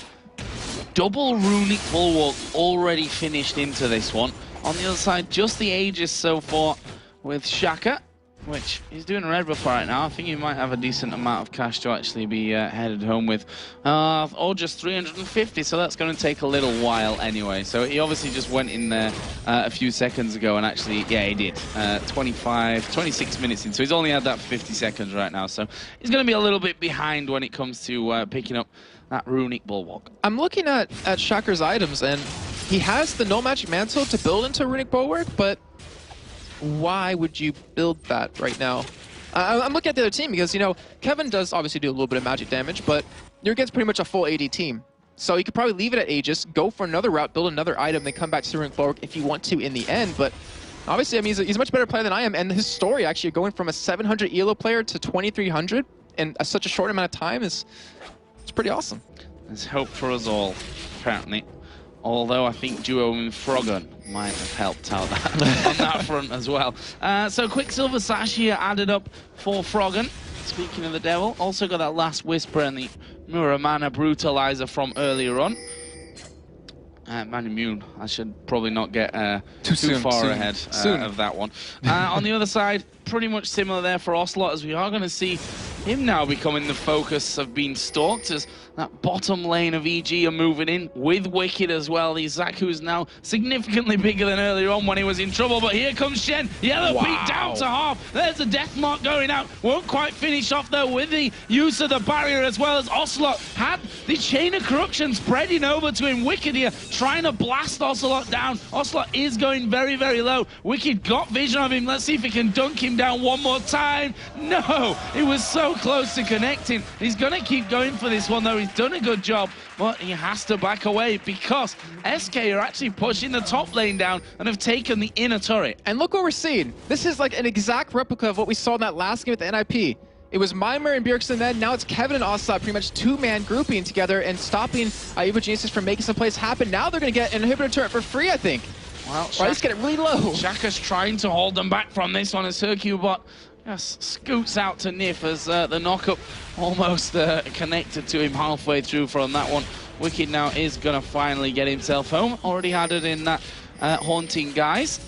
double Runic Bulwark already finished into this one. On the other side, just the Aegis so far with Shaka. which he's doing a red buff right now. I think he might have a decent amount of cash to actually be headed home with. Or just 350, so that's going to take a little while anyway. So he obviously just went in there a few seconds ago, and actually, yeah, he did. 26 minutes in, so he's only had that 50 seconds right now. So he's going to be a little bit behind when it comes to picking up that runic bulwark. I'm looking at Shaker's items, and he has the no magic mantle to build into runic bulwark, but why would you build that right now? I'm looking at the other team because, you know, Kevin does obviously do a little bit of magic damage, but you're against pretty much a full AD team. So you could probably leave it at Aegis, go for another route, build another item, then come back to runic bulwark if you want to in the end. But obviously, I mean, he's a much better player than I am, and his story actually going from a 700 ELO player to 2300 in such a short amount of time it's pretty awesome. There's hope for us all, apparently. Although I think duo and Froggen might have helped out on that front as well. So Quicksilver Sash here added up for Froggen. Speaking of the devil, also got that last Whisper and the Muramana Brutalizer from earlier on. Man Immune, I should probably not get too far ahead of that one. On the other side, pretty much similar there for Ocelote, as we are going to see him now becoming the focus of being stalked, as that bottom lane of EG are moving in with Wicked as well. The Zaku is now significantly bigger than earlier on when he was in trouble, but here comes Shen. Yellow Peak down to half. There's a death mark going out. Won't quite finish off though with the use of the barrier, as well as Ocelote had the chain of corruption spreading over to him. Wicked here trying to blast Ocelote down. Ocelote is going very, very low. Wicked got vision of him. Let's see if he can dunk him down one more time. No, it was so close to connecting. He's going to keep going for this one though. He's done a good job, but he has to back away because SK are actually pushing the top lane down and have taken the inner turret. And look what we're seeing. This is like an exact replica of what we saw in that last game with the NIP. It was Mimer and Bjergsen then. Now it's Kevin and Ocelote pretty much two-man grouping together and stopping Evo Genesis from making some plays happen. Now they're going to get an inhibitor turret for free, I think. Well, or at least get it really low. Shaka's trying to hold them back from this one as Hercubot just scoots out to Nif as the knockup almost connected to him halfway through from that one. Wicked now is going to finally get himself home. Already had it in that Haunting Guise,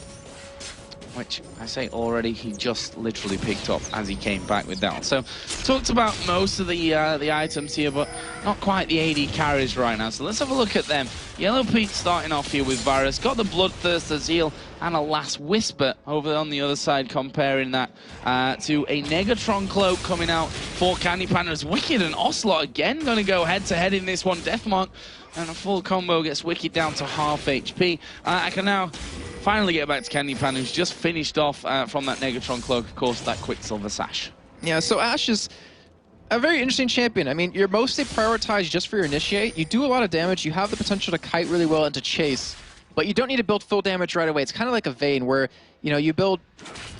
which I say already, he just literally picked up as he came back with that one. So talked about most of the items here, but not quite the AD carries right now. So let's have a look at them. Yellow Peak starting off here with Varus, got the Bloodthirst, the Zeal, and a last Whisper over on the other side, comparing that to a Negatron Cloak coming out for Candy Pandas. Wicked and Ocelote again going to go head-to-head in this one. Deathmark and a full combo gets Wicked down to half HP. I can now finally get back to Candy Pan, who's just finished off from that Negatron Cloak, of course, that Quicksilver Sash. Yeah, so Ashe is a very interesting champion. I mean, you're mostly prioritized just for your Initiate. You do a lot of damage. You have the potential to kite really well and to chase, but you don't need to build full damage right away. It's kind of like a Vayne where, you know, you build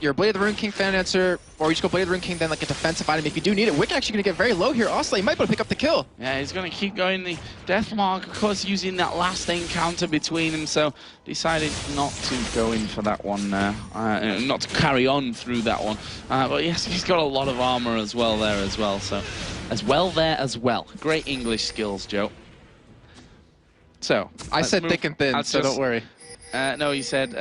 your Blade of the Rune King Fan Answer, or you just go Blade of the Rune King, then like a defensive item if you do need it. Wicked actually going to get very low here. Ocelote, he might be able to pick up the kill. Yeah, he's going to keep going the Death Mark, of course, using that last encounter between them, so decided not to go in for that one, not to carry on through that one. But yes, he's got a lot of armor as well there as well, so as well. Great English skills, Joe. So, I said thick and thin, so don't worry. No, you said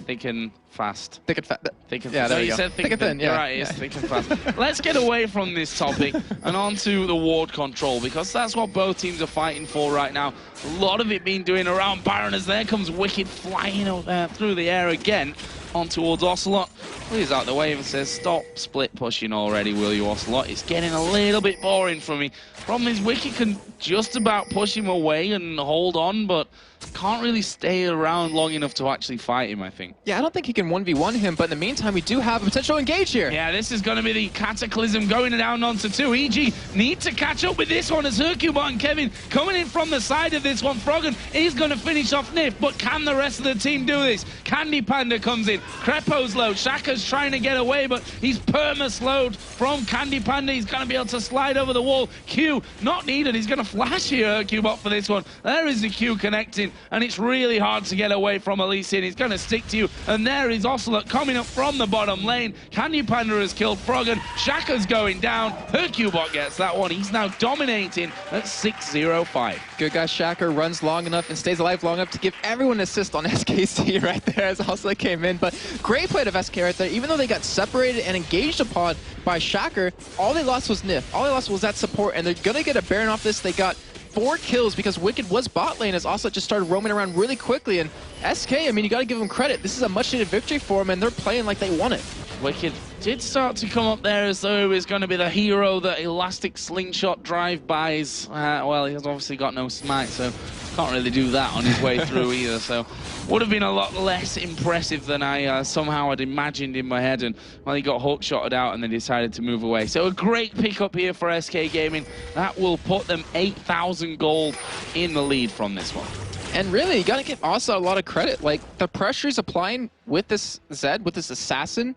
thick and fast. Thick and fast. Thick and yeah, there you go. said thick and thin. Yeah. You're right, it's thick and fast. Let's get away from this topic and on to the ward control, because that's what both teams are fighting for right now. A lot of it being doing around Baron, as there comes Wicked flying through the air again on towards Ocelote. He's out the way and says, stop split pushing already, will you, Ocelote? It's getting a little bit boring for me. Problem is, Wicked can just about push him away and hold on, but can't really stay around long enough to actually fight him, I think. Yeah, I don't think he can 1v1 him, but in the meantime, we do have a potential engage here. Yeah, this is going to be the Cataclysm going down onto 2. EG need to catch up with this one as Hercubot and Kevin coming in from the side of this one. Froggen is going to finish off Nif, but can the rest of the team do this? Candy Panda comes in. Crepo's low. Shaka's trying to get away, but he's perma-slowed from Candy Panda. He's going to be able to slide over the wall. Q, not needed. He's going to flash here, Hercubot, for this one. There is the Q connecting, and it's really hard to get away from Elysian. He's going to stick to you, and there there is Ocelote coming up from the bottom lane. Candy Panda has killed Froggen. Shaka's going down. Hercubot gets that one. He's now dominating at 6-0-5. Good guy Shaka runs long enough and stays alive long enough to give everyone an assist on SKC right there as Ocelote came in. But great play of SK right there. Even though they got separated and engaged upon by Shaka, all they lost was Nif. All they lost was that support, and they're going to get a Baron off this. They got 4 kills because Wicked was bot lane as Ocelote just started roaming around really quickly. And SK, I mean, you got to give them credit. This is a much needed victory for them, and they're playing like they won it. Wicked did start to come up there as though he was going to be the hero that elastic slingshot drive-bys. Well, he has obviously got no smite, so can't really do that on his way through either. So would have been a lot less impressive than I somehow had imagined in my head. And well, he got hook-shotted out and then decided to move away. So a great pickup here for SK Gaming. That will put them 8,000 gold in the lead from this one. And really, you got to give Asa a lot of credit. Like, the pressure he's applying with this Zed, with this assassin,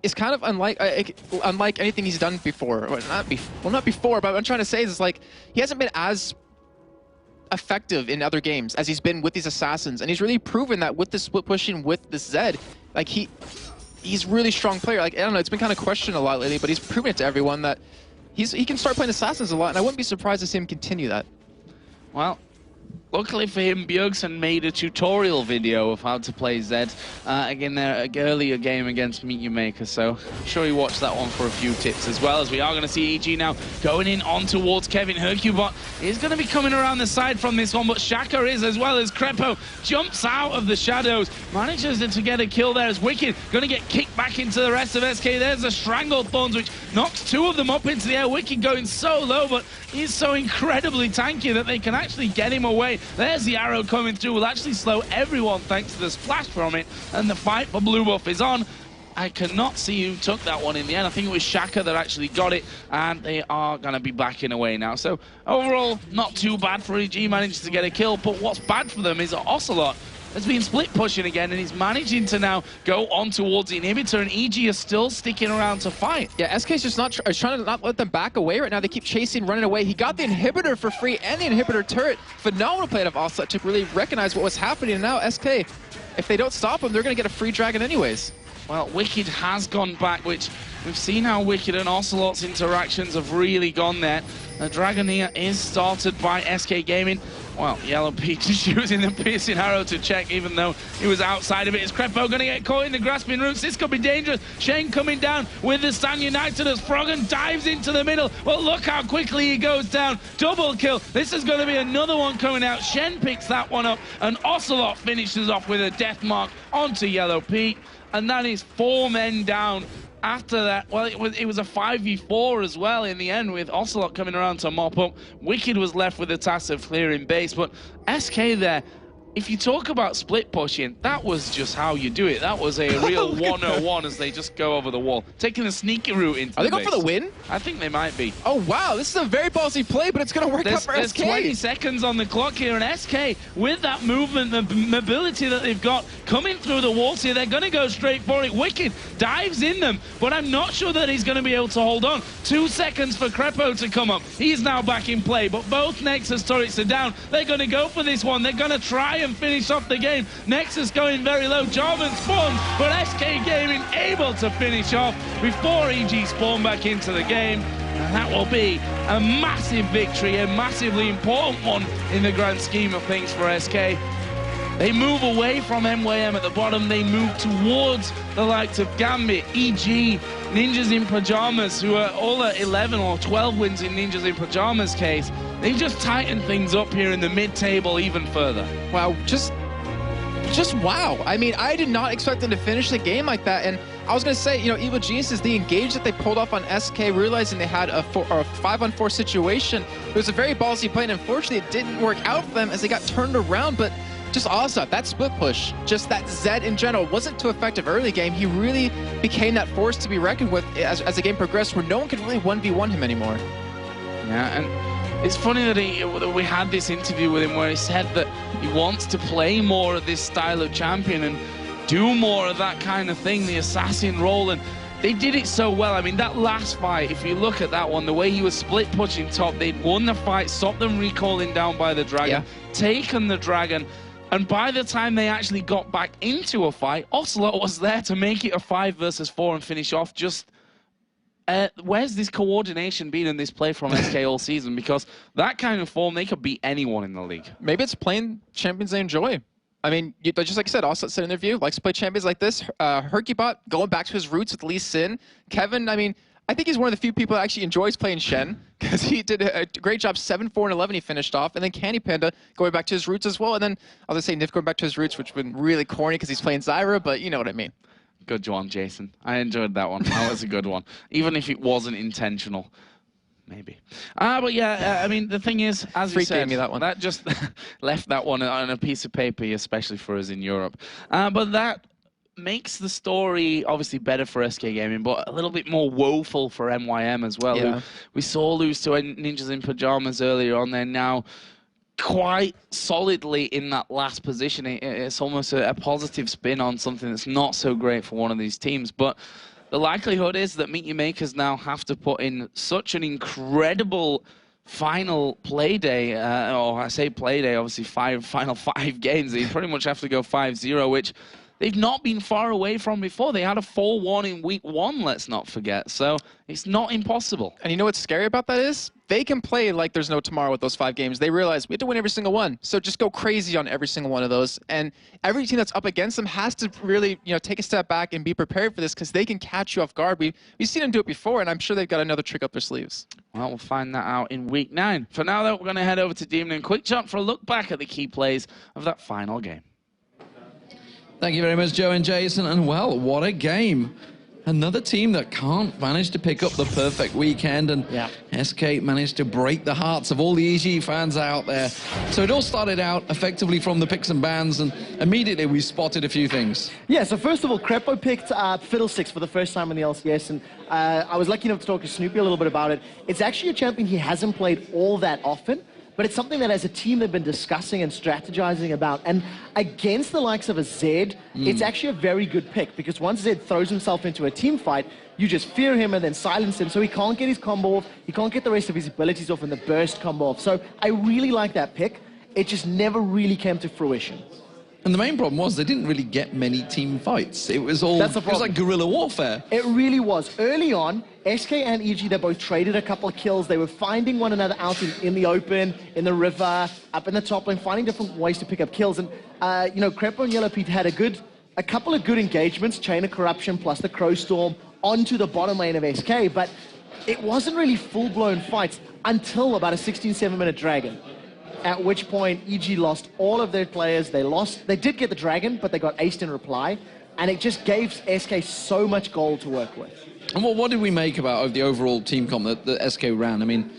is kind of unlike anything he's done before. Well, not before, but what I'm trying to say is like he hasn't been as effective in other games as he's been with these assassins, and he's really proven that with the split pushing with the Zed, like he's really strong player. Like, I don't know, it's been kind of questioned a lot lately, but he's proven it to everyone that he can start playing assassins a lot, and I wouldn't be surprised to see him continue that. Well, luckily for him, Bjergsen made a tutorial video of how to play Zed again their earlier game against Meet You Maker, so I'm sure you watched that one for a few tips as well. As we are going to see EG now going in on towards Kevin. Hercubot is going to be coming around the side from this one, but Shaka is as well as Crepo jumps out of the shadows, manages to get a kill there as Wicked going to get kicked back into the rest of SK. There's the Strangled Thorns, which knocks 2 of them up into the air. Wicked going so low, but he's so incredibly tanky that they can actually get him away. There's the arrow coming through, will actually slow everyone thanks to the splash from it, and the fight for blue buff is on. I cannot see who took that one in the end. I think it was Shaka that actually got it, and they are going to be backing away now. So overall, not too bad for EG, manages to get a kill, but what's bad for them is that Ocelote has been split pushing again, and he's managing to now go on towards the inhibitor, and EG is still sticking around to fight. Yeah, SK's just not trying to not let them back away right now. They keep chasing, running away. He got the inhibitor for free and the inhibitor turret. Phenomenal play of Ocelote to really recognize what was happening. And now SK, if they don't stop him, they're going to get a free dragon anyways. Well, Wicked has gone back, which we've seen how Wicked and Ocelote's interactions have really gone there. The dragon here is started by SK Gaming. Well, Yellow Peach is using the piercing arrow to check, even though he was outside of it. Is Crepo going to get caught in the grasping roots? This could be dangerous. Shane coming down with the Stand United as Froggen dives into the middle. Well, look how quickly he goes down. Double kill. This is going to be another one coming out. Shen picks that one up, and Ocelote finishes off with a death mark onto Yellow Pete. And that is 4 men down. After that, well, it was a 5v4 as well in the end, with Ocelote coming around to mop up. Wicked was left with the task of clearing base, but SK there, if you talk about split pushing, that was just how you do it. That was a real 101 as they just go over the wall. Taking the sneaky route into the base. Are they going for the win? I think they might be. Oh, wow. This is a very ballsy play, but it's going to work out for There's SK. 20 seconds on the clock here, and SK, with that movement, the mobility that they've got coming through the walls here, they're going to go straight for it. Wicked dives in them, but I'm not sure that he's going to be able to hold on. 2 seconds for Crepo to come up. He's now back in play, but both Nexus turrets are down. They're going to go for this one. They're going to try and finish off the game. Nexus going very low. Jarvan spawns, but SK Gaming able to finish off before EG spawn back into the game. And that will be a massive victory, a massively important one in the grand scheme of things for SK. They move away from MYM at the bottom. They move towards the likes of Gambit, EG, Ninjas in Pajamas, who are all at 11 or 12 wins in Ninjas in Pajamas case. They just tighten things up here in the mid-table even further. Wow, just wow. I mean, I did not expect them to finish the game like that. And I was going to say, you know, Evil Geniuses, the engage that they pulled off on SK, realizing they had a 5-on-4 situation. It was a very ballsy play, and unfortunately it didn't work out for them as they got turned around. But just awesome. That split push, just that Zed in general, wasn't too effective early game. He really became that force to be reckoned with as the game progressed, where no one could really 1v1 him anymore. Yeah, and it's funny that we had this interview with him where he said that he wants to play more of this style of champion and do more of that kind of thing, the assassin role, and they did it so well. I mean, that last fight, if you look at that one, the way he was split pushing top, they'd won the fight, stopped them recalling down by the dragon, taken the dragon. And by the time they actually got back into a fight, Ocelote was there to make it a 5 versus 4 and finish off. Just where's this coordination been in this play from SK all season? Because that kind of form, they could beat anyone in the league. Maybe it's playing champions they enjoy. I mean, just like I said, Ocelote said in the interview, likes to play champions like this. Hercubot going back to his roots with Lee Sin. Kevin, I mean, I think he's one of the few people that actually enjoys playing Shen, because he did a great job. 7-4-11 he finished off. And then Candy Panda going back to his roots as well. And then I was going to say Nif going back to his roots, which would have been really corny because he's playing Zyra, but you know what I mean. Good one, Jason. I enjoyed that one. That was a good one. Even if it wasn't intentional. Maybe. But yeah, I mean, the thing is, as you said, that just left that one on a piece of paper, especially for us in Europe. But that makes the story obviously better for SK Gaming, but a little bit more woeful for MYM as well. Yeah. We saw lose to Ninjas in Pajamas earlier on. They're now quite solidly in that last position. It's almost a positive spin on something that's not so great for one of these teams. But the likelihood is that Meet Your Makers now have to put in such an incredible final play day, or I say play day, obviously final 5 games. They pretty much have to go 5-0, which they've not been far away from before. They had a 4-1 in week 1, let's not forget. So it's not impossible. And you know what's scary about that is? They can play like there's no tomorrow with those 5 games. They realize we have to win every single one. So just go crazy on every single one of those. And every team that's up against them has to really, take a step back and be prepared for this, because they can catch you off guard. We've seen them do it before, and I'm sure they've got another trick up their sleeves. Well, we'll find that out in week 9. For now, though, we're going to head over to Demon and Quick Jump for a look back at the key plays of that final game. Thank you very much, Joe and Jason. And, well, what a game. Another team that can't manage to pick up the perfect weekend, and SK managed to break the hearts of all the EG fans out there. So it all started out effectively from the picks and bans, and immediately we spotted a few things. Yeah, so first of all, Crepo picked Fiddlesticks for the first time in the LCS, and I was lucky enough to talk to Snoopy a little bit about it. It's actually a champion he hasn't played all that often, but it's something that as a team they've been discussing and strategizing about. And against the likes of a Zed, it's actually a very good pick, because once Zed throws himself into a team fight, you just fear him and then silence him, so he can't get his combo off, he can't get the rest of his abilities off and the burst combo off. So I really like that pick. It just never really came to fruition. And the main problem was they didn't really get many team fights. It was all, it was like guerrilla warfare. It really was. Early on, SK and EG, they both traded a couple of kills. They were finding one another out in the open, in the river, up in the top lane, finding different ways to pick up kills. And, Crepo and Yellow Pete had a couple of good engagements, Chain of Corruption plus the Crow Storm, onto the bottom lane of SK, but it wasn't really full-blown fights until about a 16-7-minute Dragon. At which point, EG lost all of their players. They did get the Dragon, but they got aced in reply. And it just gave SK so much gold to work with. And what did we make about the overall team comp that SK ran? I mean,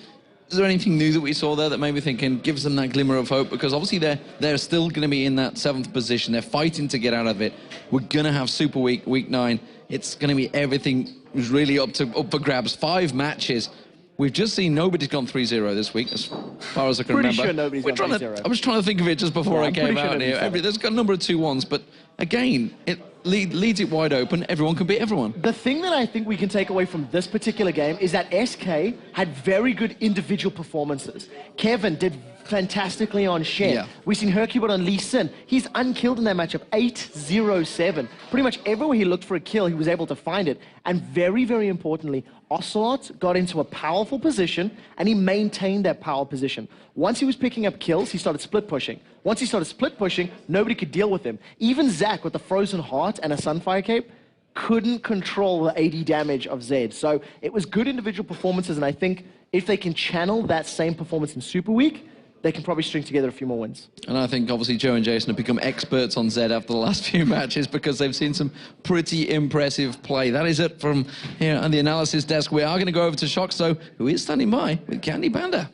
is there anything new that we saw there that made me thinking gives them that glimmer of hope? Because obviously they're still going to be in that 7th position. They're fighting to get out of it. We're going to have Super Week, Week 9. It's going to be everything was really up for grabs. 5 matches. We've just seen nobody's gone 3-0 this week, as far as I can remember. Pretty sure nobody's gone 3-0. I was trying to think of it just before I came out here. There's got a number of 2-1s, but again, it leads it wide open. Everyone can beat everyone. The thing that I think we can take away from this particular game is that SK had very good individual performances. Kevin did fantastically on Shen. Yeah. We've seen Hercubot on Lee Sin. He's unkilled in that matchup, 8-0-7. Pretty much everywhere he looked for a kill, he was able to find it. And very, very importantly, Ocelote got into a powerful position, and he maintained that power position. Once he was picking up kills, he started split pushing. Once he started split pushing, nobody could deal with him. Even Zac with the Frozen Heart and a Sunfire Cape couldn't control the AD damage of Zed. So it was good individual performances, and I think if they can channel that same performance in Super Week, they can probably string together a few more wins. And I think obviously Joe and Jason have become experts on Zed after the last few matches, because they've seen some pretty impressive play. That is it from here on the analysis desk. We are going to go over to Shock, so who is standing by with Candy Panda.